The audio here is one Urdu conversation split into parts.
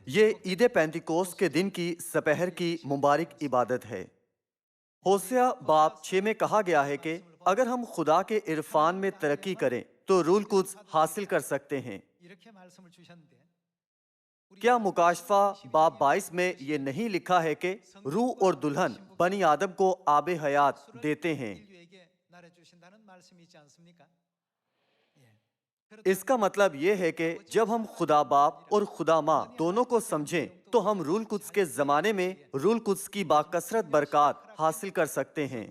یہ عید پینتیکوس کے دن کی سپہر کی مبارک عبادت ہے۔ ہوسیہ باب 6 میں کہا گیا ہے کہ اگر ہم خدا کے عرفان میں ترقی کریں تو روح القدس حاصل کر سکتے ہیں۔ کیا مکاشفہ باب 22 میں یہ نہیں لکھا ہے کہ روح اور دلہن بنی آدم کو آب حیات دیتے ہیں؟ اس کا مطلب یہ ہے کہ جب ہم خدا باپ اور خدا ماں دونوں کو سمجھیں تو ہم روح القدس کے زمانے میں روح القدس کی باکثرت برکات حاصل کر سکتے ہیں۔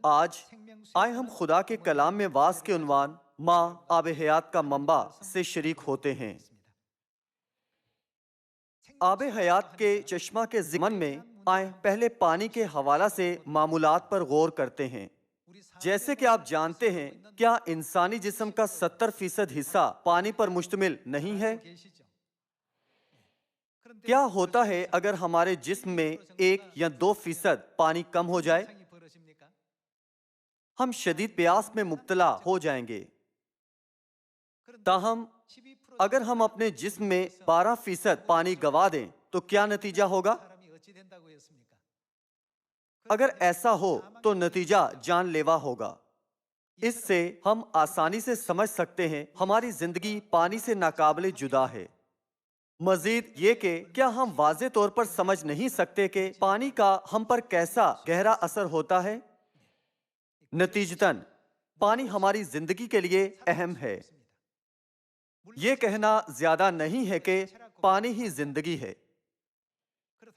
آج آئے ہم خدا کے کلام میں واعظ کے عنوان ماں آب حیات کا منبع سے شریک ہوتے ہیں۔ آب حیات کے چشمہ کے ضمن میں آئیں پہلے پانی کے حوالہ سے معمولات پر غور کرتے ہیں۔ جیسے کہ آپ جانتے ہیں، کیا انسانی جسم کا 70% حصہ پانی پر مشتمل نہیں ہے؟ کیا ہوتا ہے اگر ہمارے جسم میں 1 یا 2% پانی کم ہو جائے؟ ہم شدید پیاس میں مبتلا ہو جائیں گے۔ تاہم اگر ہم اپنے جسم میں 12% پانی گوا دیں تو کیا نتیجہ ہوگا؟ اگر ایسا ہو تو نتیجہ جان لیوا ہوگا۔ اس سے ہم آسانی سے سمجھ سکتے ہیں ہماری زندگی پانی سے ناقابل جدا ہے۔ مزید یہ کہ کیا ہم واضح طور پر سمجھ نہیں سکتے کہ پانی کا ہم پر کیسا گہرا اثر ہوتا ہے؟ نتیجتاً پانی ہماری زندگی کے لیے اہم ہے۔ یہ کہنا زیادہ نہیں ہے کہ پانی ہی زندگی ہے۔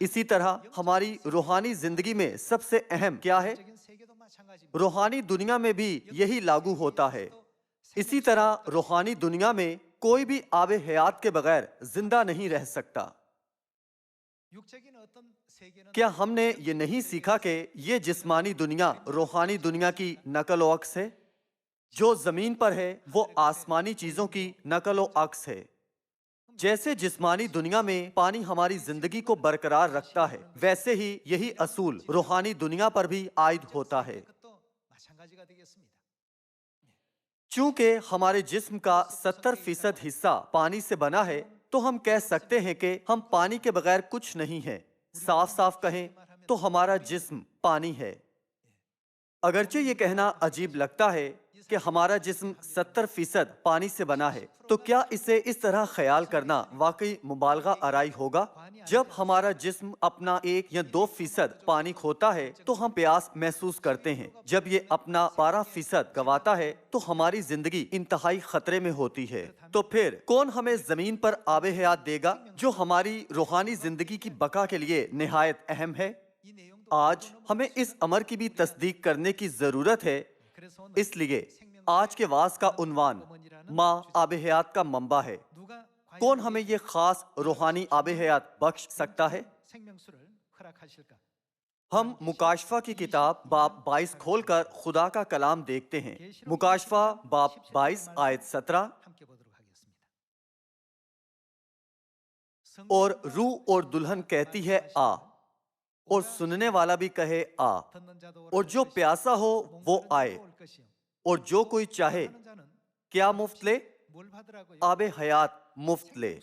اسی طرح ہماری روحانی زندگی میں سب سے اہم کیا ہے؟ روحانی دنیا میں بھی یہی لاگو ہوتا ہے۔ اسی طرح روحانی دنیا میں کوئی بھی آب حیات کے بغیر زندہ نہیں رہ سکتا۔ کیا ہم نے یہ نہیں سیکھا کہ یہ جسمانی دنیا روحانی دنیا کی نقل و عکس ہے؟ جو زمین پر ہے وہ آسمانی چیزوں کی نقل و عکس ہے۔ جیسے جسمانی دنیا میں پانی ہماری زندگی کو برقرار رکھتا ہے، ویسے ہی یہی اصول روحانی دنیا پر بھی عائد ہوتا ہے۔ چونکہ ہمارے جسم کا 70% حصہ پانی سے بنا ہے تو ہم کہہ سکتے ہیں کہ ہم پانی کے بغیر کچھ نہیں ہیں۔ صاف صاف کہیں تو ہمارا جسم پانی ہے۔ اگرچہ یہ کہنا عجیب لگتا ہے کہ ہمارا جسم 70% پانی سے بنا ہے، تو کیا اسے اس طرح خیال کرنا واقعی مبالغہ آرائی ہوگا؟ جب ہمارا جسم اپنا 1 یا 2% پانی کھوتا ہے تو ہم پیاس محسوس کرتے ہیں۔ جب یہ اپنا 12% گواتا ہے تو ہماری زندگی انتہائی خطرے میں ہوتی ہے۔ تو پھر کون ہمیں زمین پر آب حیات دے گا جو ہماری روحانی زندگی کی بقا کے لیے نہایت اہم ہے؟ آج ہمیں اس امر کی بھی تصدیق کرنے کی ضرورت ہے۔ اس لیے آج کے وعظ کا عنوان ماں آب حیات کا منبع ہے۔ کون ہمیں یہ خاص روحانی آب حیات بخش سکتا ہے؟ ہم مکاشفہ کی کتاب باب 22 کھول کر خدا کا کلام دیکھتے ہیں۔ مکاشفہ باب 22 آیت 17، اور روح اور دلہن کہتی ہے آ، اور سننے والا بھی کہے آ، اور جو پیاسا ہو وہ آئے، اور جو کوئی چاہے کیا مفت لے؟ آب حیات مفت لے۔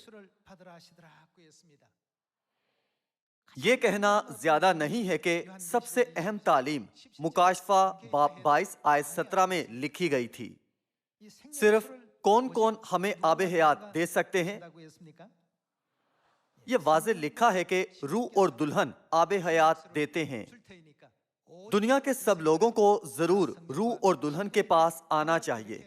یہ کہنا زیادہ نہیں ہے کہ سب سے اہم تعلیم مکاشفہ باب 22 آیت 17 میں لکھی گئی تھی۔ صرف کون کون ہمیں آب حیات دے سکتے ہیں؟ یہ واضح لکھا ہے کہ روح اور دلہن آب حیات دیتے ہیں۔ دنیا کے سب لوگوں کو ضرور روح اور دلہن کے پاس آنا چاہیے۔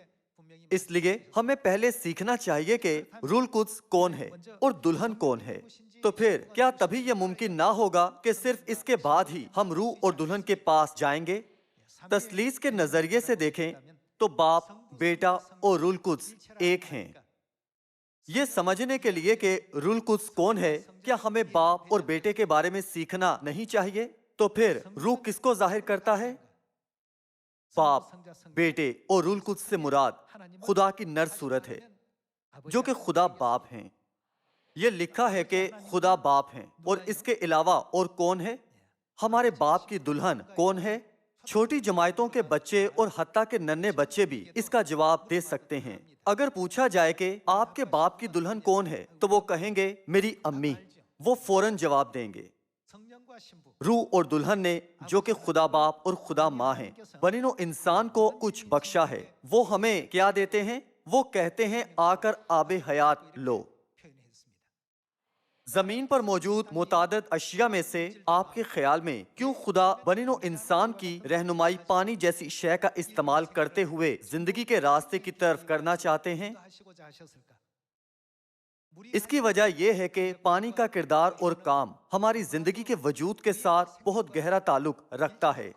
اس لیے ہمیں پہلے سیکھنا چاہیے کہ روح القدس کون ہے اور دلہن کون ہے۔ تو پھر کیا تبھی یہ ممکن نہ ہوگا کہ صرف اس کے بعد ہی ہم روح اور دلہن کے پاس جائیں گے؟ تثلیث کے نظریے سے دیکھیں تو باپ، بیٹا اور روح القدس ایک ہیں۔ یہ سمجھنے کے لیے کہ روح القدس کون ہے، کیا ہمیں باپ اور بیٹے کے بارے میں سیکھنا نہیں چاہیے؟ تو پھر روح کس کو ظاہر کرتا ہے؟ باپ، بیٹے اور روح القدس سے مراد خدا کی نر صورت ہے جو کہ خدا باپ ہیں۔ یہ لکھا ہے کہ خدا باپ ہیں، اور اس کے علاوہ اور کون ہے؟ ہمارے باپ کی دلہن کون ہے؟ چھوٹی جماعتوں کے بچے اور حتیٰ کہ ننھے بچے بھی اس کا جواب دے سکتے ہیں۔ اگر پوچھا جائے کہ آپ کے باپ کی دلہن کون ہے تو وہ کہیں گے میری امی، وہ فوراً جواب دیں گے۔ روح اور دلہن نے جو کہ خدا باپ اور خدا ماں ہیں، بنی نوع انسان کو کچھ بخشا ہے۔ وہ ہمیں کیا دیتے ہیں؟ وہ کہتے ہیں آ کر آب حیات لو۔ زمین پر موجود متعدد اشیاء میں سے آپ کے خیال میں کیوں خدا بنی نوع انسان کی رہنمائی پانی جیسی شے کا استعمال کرتے ہوئے زندگی کے راستے کی طرف کرنا چاہتے ہیں؟ اس کی وجہ یہ ہے کہ پانی کا کردار اور کام ہماری زندگی کے وجود کے ساتھ بہت گہرا تعلق رکھتا ہے۔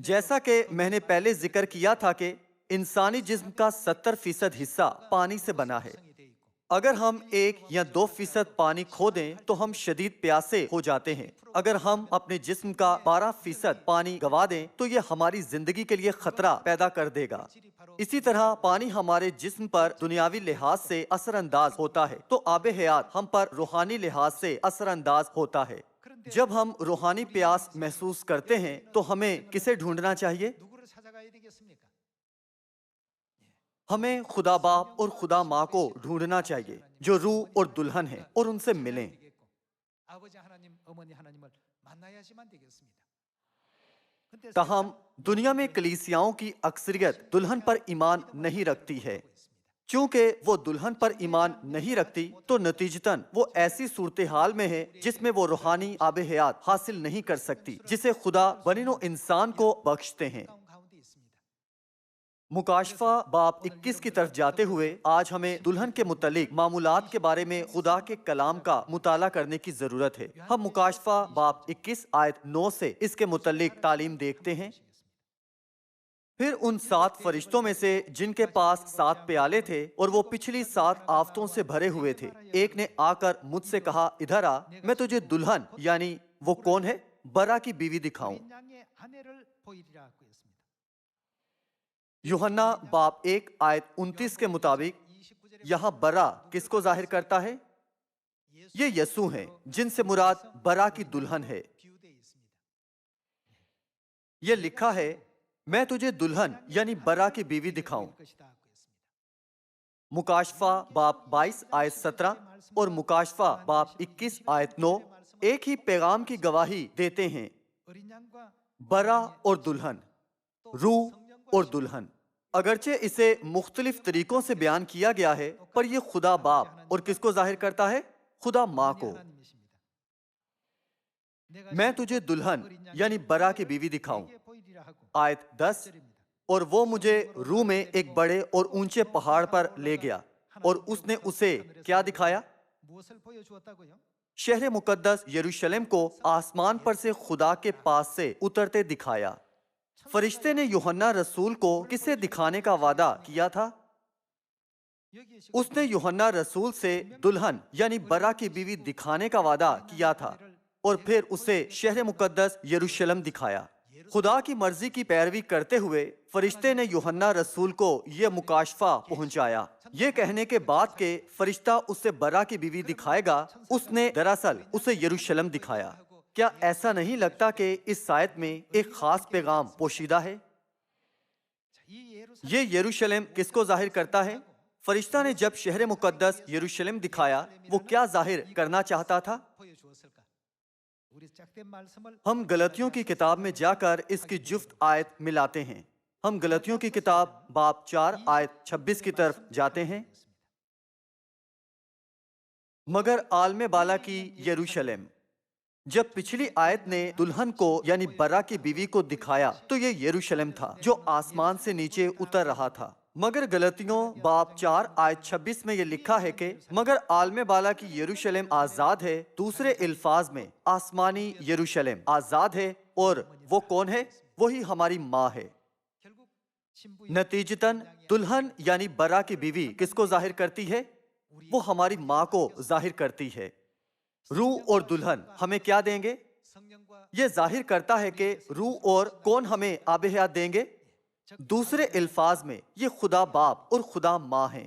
جیسا کہ میں نے پہلے ذکر کیا تھا کہ انسانی جسم کا 70% حصہ پانی سے بنا ہے۔ اگر ہم 1 یا 2% پانی کھو دیں تو ہم شدید پیاسے ہو جاتے ہیں۔ اگر ہم اپنے جسم کا 12% پانی گوا دیں تو یہ ہماری زندگی کے لیے خطرہ پیدا کر دے گا۔ اسی طرح پانی ہمارے جسم پر دنیاوی لحاظ سے اثر انداز ہوتا ہے تو آب حیات ہم پر روحانی لحاظ سے اثر انداز ہوتا ہے۔ جب ہم روحانی پیاس محسوس کرتے ہیں تو ہمیں کسے ڈھونڈنا چاہیے؟ ہمیں خدا باپ اور خدا ماں کو ڈھونڈنا چاہیے جو روح اور دلہن ہیں، اور ان سے ملیں۔ تاہم دنیا میں کلیسیاؤں کی اکثریت دلہن پر ایمان نہیں رکھتی ہے۔ چونکہ وہ دلہن پر ایمان نہیں رکھتی تو نتیجتاً وہ ایسی صورتحال میں ہے جس میں وہ روحانی آب حیات حاصل نہیں کر سکتی جسے خدا بنی نوع انسان کو بخشتے ہیں۔ مکاشفہ باب 21 کی طرف جاتے ہوئے آج ہمیں دلہن کے متعلق معمولات کے بارے میں خدا کے کلام کا مطالعہ کرنے کی ضرورت ہے۔ ہم مکاشفہ باب 21 آیت 9 سے اس کے متعلق تعلیم دیکھتے ہیں۔ پھر ان 7 فرشتوں میں سے جن کے پاس 7 پیالے تھے اور وہ پچھلی 7 آفتوں سے بھرے ہوئے تھے، ایک نے آ کر مجھ سے کہا ادھر آ، میں تجھے دلہن یعنی وہ کون ہے برا کی بیوی دکھاؤں۔ یوحنا باب 1 آیت 29 کے مطابق یہاں برا کس کو ظاہر کرتا ہے؟ یہ یسوع ہیں جن سے مراد برا کی دلہن ہے۔ یہ لکھا ہے میں تجھے دلہن یعنی برا کی بیوی دکھاؤں۔ مکاشفہ باب 22 آیت 17 اور مکاشفہ باب 21 آیت 9 ایک ہی پیغام کی گواہی دیتے ہیں، برا اور دلہن، روح اور دلہن۔ اگرچہ اسے مختلف طریقوں سے بیان کیا گیا ہے پر یہ خدا باپ اور کس کو ظاہر کرتا ہے؟ خدا ماں کو۔ میں تجھے دلہن یعنی برا کی بیوی دکھاؤں۔ آیت 10 اور وہ مجھے روح میں ایک بڑے اور اونچے پہاڑ پر لے گیا اور اس نے اسے کیا دکھایا؟ شہر مقدس یروشلم کو آسمان پر سے خدا کے پاس سے اترتے دکھایا۔ فرشتے نے یوحنا رسول کو کسے دکھانے کا وعدہ کیا تھا؟ اس نے یوحنا رسول سے دلہن یعنی برا کی بیوی دکھانے کا وعدہ کیا تھا اور پھر اسے شہر مقدس یروشلم دکھایا۔ خدا کی مرضی کی پیروی کرتے ہوئے فرشتے نے یوحنا رسول کو یہ مکاشفہ پہنچایا، یہ کہنے کے بعد کہ فرشتہ اسے برا کی بیوی دکھائے گا، اس نے دراصل اسے یروشلم دکھایا۔ کیا ایسا نہیں لگتا کہ اس آیت میں ایک خاص پیغام پوشیدہ ہے؟ یہ یروشلم کس کو ظاہر کرتا ہے؟ فرشتہ نے جب شہر مقدس یروشلم دکھایا وہ کیا ظاہر کرنا چاہتا تھا؟ ہم غلطیوں کی کتاب میں جا کر اس کی جفت آیت ملاتے ہیں۔ ہم غلطیوں کی کتاب باب 4 آیت 26 کی طرف جاتے ہیں۔ مگر عالم بالا کی یروشلم۔ جب پچھلی آیت نے دلہن کو یعنی برا کی بیوی کو دکھایا تو یہ یروشلم تھا جو آسمان سے نیچے اتر رہا تھا۔ مگر غلطیوں باب 4 آیت 26 میں یہ لکھا ہے کہ مگر عالم بالا کی یروشلم آزاد ہے، دوسرے الفاظ میں آسمانی یروشلم آزاد ہے، اور وہ کون ہے؟ وہی ہماری ماں ہے۔ نتیجتاً دلہن یعنی برا کی بیوی کس کو ظاہر کرتی ہے؟ وہ ہماری ماں کو ظاہر کرتی ہے۔ روح اور دلہن ہمیں کیا دیں گے؟ یہ ظاہر کرتا ہے کہ روح اور کون ہمیں آب حیات دیں گے؟ دوسرے الفاظ میں یہ خدا باپ اور خدا ماں ہیں۔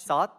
7,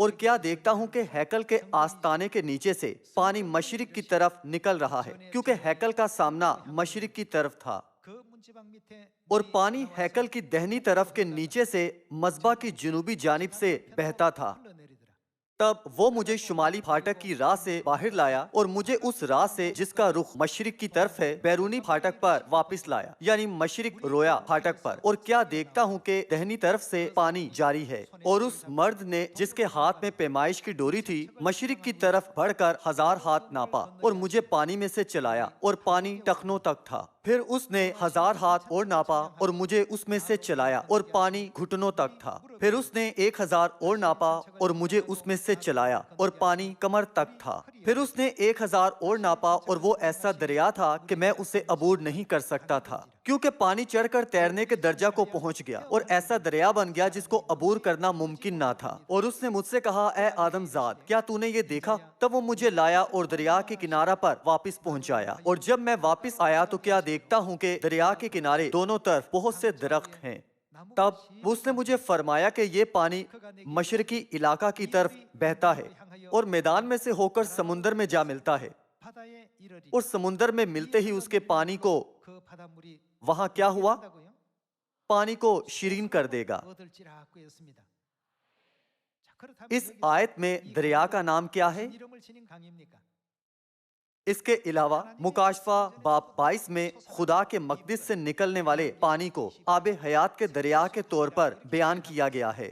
اور کیا دیکھتا ہوں کہ ہیکل کے آستانے کے نیچے سے پانی مشرق کی طرف نکل رہا ہے، کیونکہ ہیکل کا سامنا مشرق کی طرف تھا، اور پانی ہیکل کی دہنی طرف کے نیچے سے مذبح کی جنوبی جانب سے بہتا تھا۔ تب وہ مجھے شمالی پھاٹک کی راہ سے باہر لایا اور مجھے اس راہ سے جس کا رخ مشرق کی طرف ہے بیرونی پھاٹک پر واپس لایا، یعنی مشرق رویا پھاٹک پر، اور کیا دیکھتا ہوں کہ دہنی طرف سے پانی جاری ہے، اور اس مرد نے جس کے ہاتھ میں پیمائش کی ڈوری تھی مشرق کی طرف بڑھ کر 1000 ہاتھ ناپا اور مجھے پانی میں سے چلایا، اور پانی ٹخنوں تک تھا۔ پھر اس نے 1000 ہاتھ اور ناپا اور مجھے اس میں سے چلایا، اور پانی گھٹنوں تک تھا۔ پھر اس نے 1000 اور ناپا اور مجھے اس میں سے چلایا، اور پانی کمر تک تھا۔ پھر اس نے 1000 اور ناپا، اور وہ ایسا دریا تھا کہ میں اسے عبور نہیں کر سکتا تھا، کیونکہ پانی چڑھ کر تیرنے کے درجہ کو پہنچ گیا، اور ایسا دریا بن گیا جس کو عبور کرنا ممکن نہ تھا۔ اور اس نے مجھ سے کہا، اے آدم زاد، کیا تو نے یہ دیکھا؟ تب وہ مجھے لایا اور دریا کے کنارہ پر واپس پہنچایا، اور جب میں واپس آیا تو کیا دیکھتا ہوں کہ دریا کے کنارے دونوں طرف بہت سے درخت ہیں۔ تب اس نے مجھے فرمایا کہ یہ پانی مشرقی علاقہ کی طرف بہتا ہے اور میدان میں سے ہو کر سمندر میں جا ملتا ہے، اور سمندر میں ملتے ہی اس کے پانی کو وہاں کیا ہوا؟ پانی کو شیرین کر دے گا۔ اس آیت میں دریا کا نام کیا ہے؟ اس کے علاوہ مکاشفہ باب 22 میں خدا کے مقدس سے نکلنے والے پانی کو آب حیات کے دریا کے طور پر بیان کیا گیا ہے۔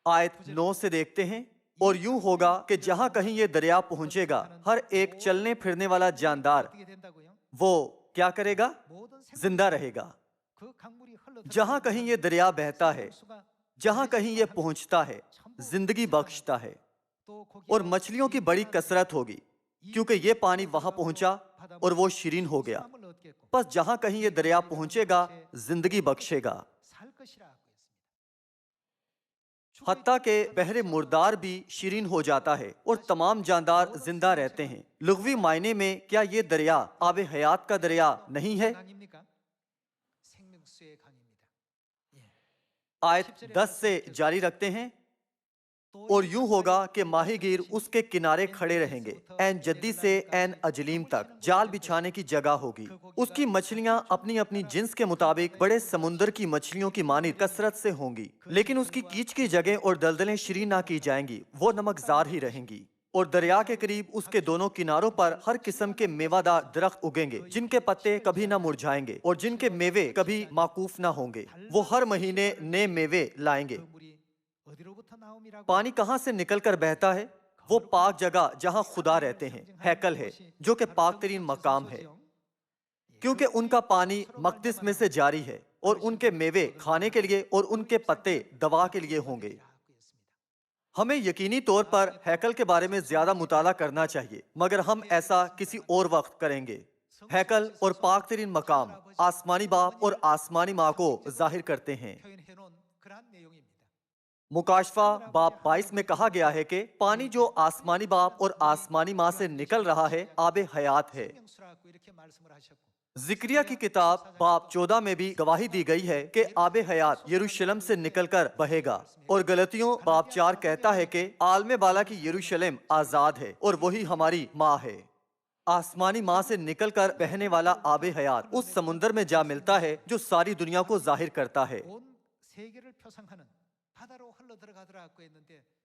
آیت 9 سے دیکھتے ہیں، اور یوں ہوگا کہ جہاں کہیں یہ دریا پہنچے گا، ہر ایک چلنے پھرنے والا جاندار وہ کیا کرے گا؟ زندہ رہے گا۔ جہاں کہیں یہ دریا بہتا ہے، جہاں کہیں یہ پہنچتا ہے، زندگی بخشتا ہے، اور مچھلیوں کی بڑی کثرت ہوگی، کیونکہ یہ پانی وہاں پہنچا اور وہ شیرین ہو گیا۔ پس جہاں کہیں یہ دریا پہنچے گا، زندگی بخشے گا۔ حتیٰ کہ بحر مردار بھی شیرین ہو جاتا ہے اور تمام جاندار زندہ رہتے ہیں۔ لغوی معنی میں کیا یہ دریا آب حیات کا دریا نہیں ہے؟ آیت 10 سے جاری رکھتے ہیں، اور یوں ہوگا کہ ماہی گیر اس کے کنارے کھڑے رہیں گے، این جدی سے این اجلیم تک جال بچھانے کی جگہ ہوگی۔ اس کی مچھلیاں اپنی اپنی جنس کے مطابق بڑے سمندر کی مچھلیوں کی مانند کثرت سے ہوں گی، لیکن اس کی کیچ کی جگہیں اور دلدلیں شیرین نہ کی جائیں گی، وہ نمک زار ہی رہیں گی۔ اور دریا کے قریب اس کے دونوں کناروں پر ہر قسم کے میوہ دار درخت اگیں گے، جن کے پتے کبھی نہ مرجھائیں گے اور جن کے میوے کبھی موقوف نہ ہوں گے۔ وہ ہر مہینے نئے میوے لائیں گے۔ پانی کہاں سے نکل کر بہتا ہے؟ وہ پاک جگہ جہاں خدا رہتے ہیں، ہیکل ہے، جو کہ پاک ترین مقام ہے، کیونکہ ان کا پانی مقدس میں سے جاری ہے، اور ان کے میوے کھانے کے لیے اور ان کے پتے دوا کے لیے ہوں گے۔ ہمیں یقینی طور پر ہیکل کے بارے میں زیادہ مطالعہ کرنا چاہیے، مگر ہم ایسا کسی اور وقت کریں گے۔ ہیکل اور پاک ترین مقام آسمانی باپ اور آسمانی ماں کو ظاہر کرتے ہیں۔ مکاشفہ باب 22 میں کہا گیا ہے کہ پانی جو آسمانی باپ اور آسمانی ماں سے نکل رہا ہے آب حیات ہے۔ ذکریہ کی کتاب باب 14 میں بھی گواہی دی گئی ہے کہ آب حیات یروشلم سے نکل کر بہے گا، اور گلتیوں باب 4 کہتا ہے کہ عالم بالا کی یروشلم آزاد ہے اور وہی ہماری ماں ہے۔ آسمانی ماں سے نکل کر بہنے والا آب حیات اس سمندر میں جا ملتا ہے جو ساری دنیا کو ظاہر کرتا ہے۔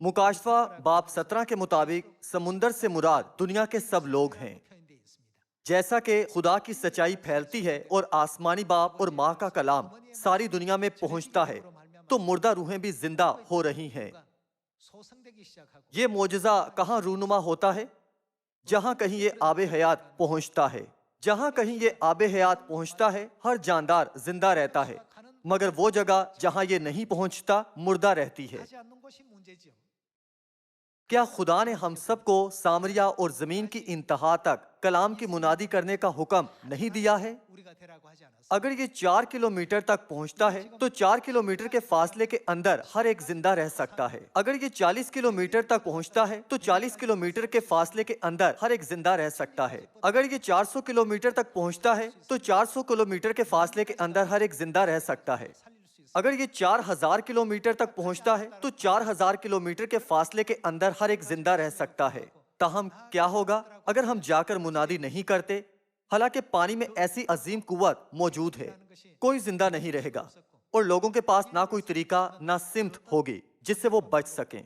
مکاشفہ باب 17 کے مطابق سمندر سے مراد دنیا کے سب لوگ ہیں۔ جیسا کہ خدا کی سچائی پھیلتی ہے اور آسمانی باپ اور ماں کا کلام ساری دنیا میں پہنچتا ہے، تو مردہ روحیں بھی زندہ ہو رہی ہیں۔ یہ معجزہ کہاں رونما ہوتا ہے؟ جہاں کہیں یہ آب حیات پہنچتا ہے۔ جہاں کہیں یہ آب حیات پہنچتا ہے، ہر جاندار زندہ رہتا ہے، مگر وہ جگہ جہاں یہ نہیں پہنچتا مردہ رہتی ہے۔ کیا خدا نے ہم سب کو سامریہ اور زمین کی انتہا تک کلام کی منادی کرنے کا حکم نہیں دیا ہے؟ اگر یہ 4 کلومیٹر تک پہنچتا ہے تو 4 کلومیٹر کے فاصلے کے اندر ہر ایک زندہ رہ سکتا ہے۔ اگر یہ 40 کلومیٹر تک پہنچتا ہے تو 40 کلومیٹر کے فاصلے کے اندر ہر ایک زندہ رہ سکتا ہے۔ اگر یہ 400 کلومیٹر تک پہنچتا ہے تو 400 کلومیٹر کے فاصلے کے اندر ہر ایک زندہ رہ سکتا ہے۔ اگر یہ 4000 کلومیٹر تک پہنچتا ہے تو 4000 کلومیٹر کے فاصلے کے اندر ہر ایک زندہ رہ سکتا ہے۔ تاہم کیا ہوگا اگر ہم جا کر منادی نہیں کرتے؟ حالانکہ پانی میں ایسی عظیم قوت موجود ہے، کوئی زندہ نہیں رہے گا اور لوگوں کے پاس نہ کوئی طریقہ نہ سمت ہوگی جس سے وہ بچ سکیں۔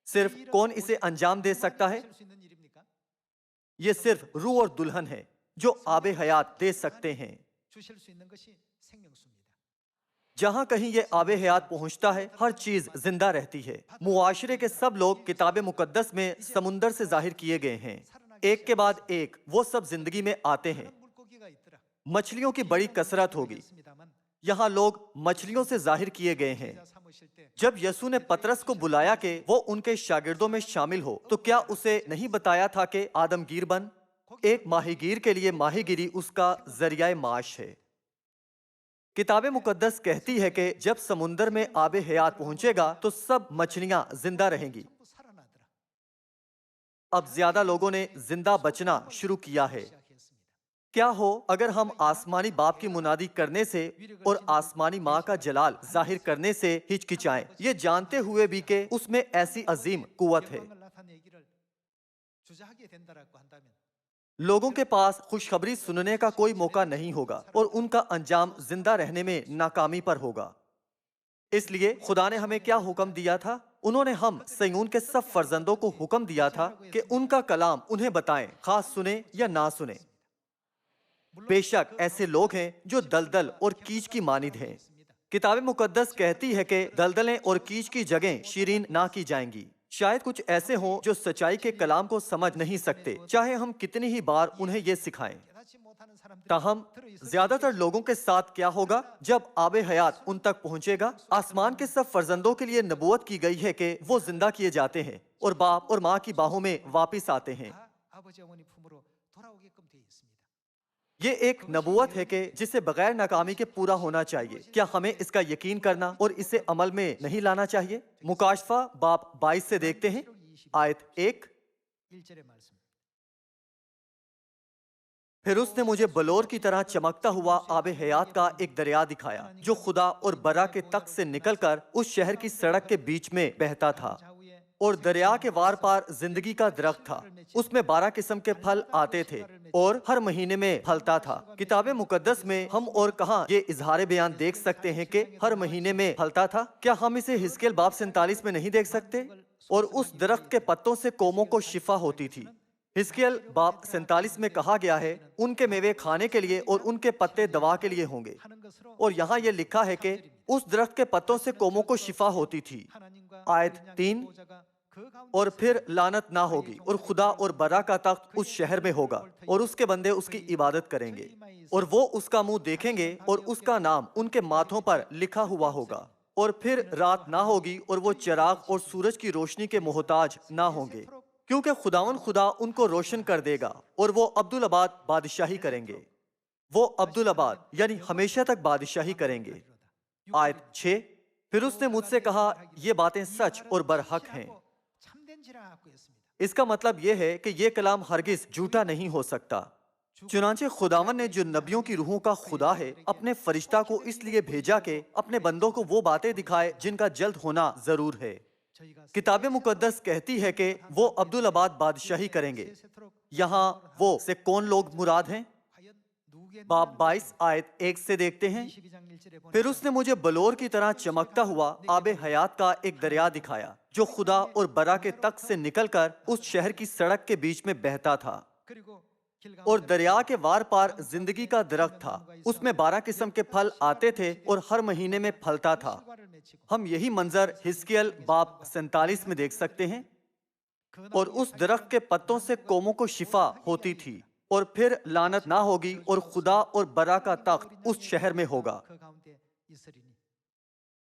صرف کون اسے انجام دے سکتا ہے؟ یہ صرف روح اور دلہن ہے جو آب حیات دے سکتے ہیں۔ جہاں کہیں یہ آب حیات پہنچتا ہے ہر چیز زندہ رہتی ہے۔ معاشرے کے سب لوگ کتاب مقدس میں سمندر سے ظاہر کیے گئے ہیں، ایک کے بعد ایک وہ سب زندگی میں آتے ہیں۔ مچھلیوں کی بڑی کثرت ہوگی، یہاں لوگ مچھلیوں سے ظاہر کیے گئے ہیں۔ جب یسوع نے پترس کو بلایا کہ وہ ان کے شاگردوں میں شامل ہو تو کیا اسے نہیں بتایا تھا کہ آدم گیر بن؟ ایک ماہی گیر کے لیے ماہی گیری اس کا ذریعہ معاش ہے۔ کتاب مقدس کہتی ہے کہ جب سمندر میں آب حیات پہنچے گا تو سب مچھلیاں زندہ رہیں گی۔ اب زیادہ لوگوں نے زندہ بچنا شروع کیا ہے۔ کیا ہو اگر ہم آسمانی باپ کی منادی کرنے سے اور آسمانی ماں کا جلال ظاہر کرنے سے ہچکچائیں، یہ جانتے ہوئے بھی کہ اس میں ایسی عظیم قوت ہے۔ لوگوں کے پاس خوشخبری سننے کا کوئی موقع نہیں ہوگا اور ان کا انجام زندہ رہنے میں ناکامی پر ہوگا۔ اس لیے خدا نے ہمیں کیا حکم دیا تھا؟ انہوں نے ہم صیون کے سب فرزندوں کو حکم دیا تھا کہ ان کا کلام انہیں بتائیں، خواہ سنیں یا نہ سنیں۔ بے شک ایسے لوگ ہیں جو دلدل اور کیچ کی مانند ہیں۔ کتاب مقدس کہتی ہے کہ دلدلیں اور کیچ کی جگہیں شیرین نہ کی جائیں گی۔ شاید کچھ ایسے ہوں جو سچائی کے کلام کو سمجھ نہیں سکتے، چاہے ہم کتنی ہی بار انہیں یہ سکھائیں۔ تاہم زیادہ تر لوگوں کے ساتھ کیا ہوگا جب آب حیات ان تک پہنچے گا؟ آسمان کے سب فرزندوں کے لیے نبوت کی گئی ہے کہ وہ زندہ کیے جاتے ہیں اور باپ اور ماں کی باہوں میں واپس آتے ہیں۔ یہ ایک نبوت ہے کہ جسے بغیر ناکامی کے پورا ہونا چاہیے۔ کیا ہمیں اس کا یقین کرنا اور اسے عمل میں نہیں لانا چاہیے؟ مکاشفہ باب 22 سے دیکھتے ہیں، آیت 1۔ پھر اس نے مجھے بلور کی طرح چمکتا ہوا آب حیات کا ایک دریا دکھایا جو خدا اور برا کے تخت سے نکل کر اس شہر کی سڑک کے بیچ میں بہتا تھا، اور دریا کے وار پار زندگی کا درخت تھا۔ اس میں 12 قسم کے پھل آتے تھے اور ہر مہینے میں پھلتا تھا۔ کتاب مقدس میں ہم اور کہاں یہ اظہار بیان دیکھ سکتے ہیں کہ ہر مہینے میں پھلتا تھا؟ کیا ہم اسے حزقیل باب 47 میں نہیں دیکھ سکتے؟ اور اس درخت کے پتوں سے قوموں کو شفا ہوتی تھی۔ حزقیل باب 47 میں کہا گیا ہے، ان کے میوے کھانے کے لیے اور ان کے پتے دوا کے لیے ہوں گے۔ اور یہاں یہ لکھا ہے کہ اس درخت کے پتوں سے قوموں کو شفا ہوتی تھی۔ آیت 3۔ اور پھر لعنت نہ ہوگی، اور خدا اور برا کا تخت اس شہر میں ہوگا، اور اس کے بندے اس کی عبادت کریں گے، اور وہ اس کا منہ دیکھیں گے، اور اس کا نام ان کے ماتھوں پر لکھا ہوا ہوگا۔ اور پھر رات نہ ہوگی، اور وہ چراغ اور سورج کی روشنی کے محتاج نہ ہوں گے، کیونکہ خداوند خدا ان کو روشن کر دے گا، اور وہ عبدالآباد بادشاہی کریں گے۔ وہ عبدالآباد یعنی ہمیشہ تک بادشاہی کریں گے۔ آیت 6۔ پھر اس نے مجھ سے کہا، یہ باتیں سچ اور برحق ہیں۔ اس کا مطلب یہ ہے کہ یہ کلام ہرگز جھوٹا نہیں ہو سکتا۔ چنانچہ خداوند نے جو نبیوں کی روحوں کا خدا ہے اپنے فرشتہ کو اس لیے بھیجا کہ اپنے بندوں کو وہ باتیں دکھائے جن کا جلد ہونا ضرور ہے۔ کتاب مقدس کہتی ہے کہ وہ عبدالآباد بادشاہی کریں گے۔ یہاں وہ سے کون لوگ مراد ہیں؟ باب 22 آیت 1 سے دیکھتے ہیں۔ پھر اس نے مجھے بلور کی طرح چمکتا ہوا آب حیات کا ایک دریا دکھایا جو خدا اور برا کے تخت سے نکل کر اس شہر کی سڑک کے بیچ میں بہتا تھا، اور دریا کے وار پار زندگی کا درخت تھا۔ اس میں 12 قسم کے پھل آتے تھے اور ہر مہینے میں پھلتا تھا۔ ہم یہی منظر حزقیل باب 47 میں دیکھ سکتے ہیں۔ اور اس درخت کے پتوں سے قوموں کو شفا ہوتی تھی، اور پھر لعنت نہ ہوگی، اور خدا اور برا کا تخت اس شہر میں ہوگا۔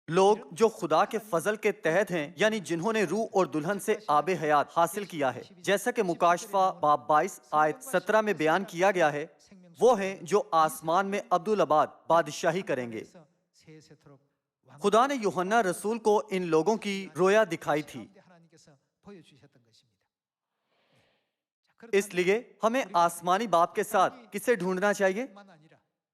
لوگ جو خدا کے فضل کے تحت ہیں، یعنی جنہوں نے روح اور دلہن سے آب حیات حاصل کیا ہے، جیسا کہ مکاشفہ باب 22 آیت 17 میں بیان کیا گیا ہے، وہ ہیں جو آسمان میں عبدالآباد بادشاہی کریں گے۔ خدا نے یوحنا رسول کو ان لوگوں کی رویا دکھائی تھی۔ اس لیے ہمیں آسمانی باپ کے ساتھ کسے ڈھونڈنا چاہیے؟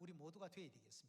우리 모두가 되어야 되겠습니다.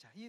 자, 이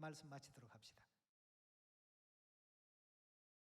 말씀 마치도록 합시다.